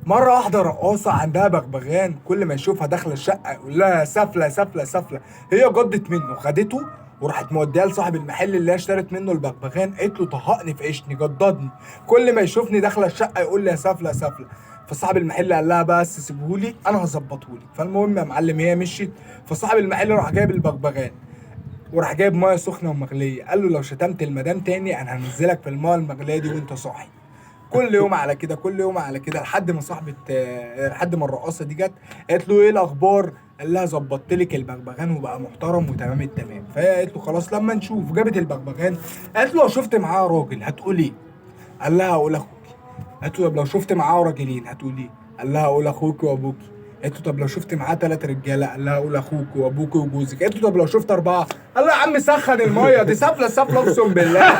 مره واحده رقاصه عندها بغبغان، كل ما يشوفها داخله الشقه يقول لها سفله سفله سفله. هي جدت منه، خدته وراحت موديها لصاحب المحل اللي هي اشترت منه البغبغان. قالت له طهقني في عيشني، جددني، كل ما يشوفني داخله الشقه يقول لي يا سفله سفله. فصاحب المحل قال لها بس سيبهولي انا هظبطهولك. فالمهم يا معلم هي مشيت، فصاحب المحل راح جايب البغبغان وراح جايب ميه سخنه ومغليه. قال له لو شتمت المدام تاني انا هنزلك في الميه المغليه دي وانت صاحي. كل يوم على كده، كل يوم على كده، لحد ما لحد ما الرقاصه دي جت قالت له ايه الاخبار؟ قال لها ظبطت لك البغبغان وبقى محترم وتمام التمام. فهي قالت له خلاص لما نشوف. جابت البغبغان، قالت له لو شفت معاه راجل هتقول ايه؟ قال لها هقول اخوكي. قالت له طب لو شفت معاه راجلين هتقول ايه؟ قال لها هقول اخوكي وابوكي. قالت له طب لو شفت معاه 3 رجاله؟ قال لها اقول اخوك وابوك وجوزك. قالت له طب لو شفت 4؟ قال له يا عم سخن الميه دي سفله سفله اقسم بالله.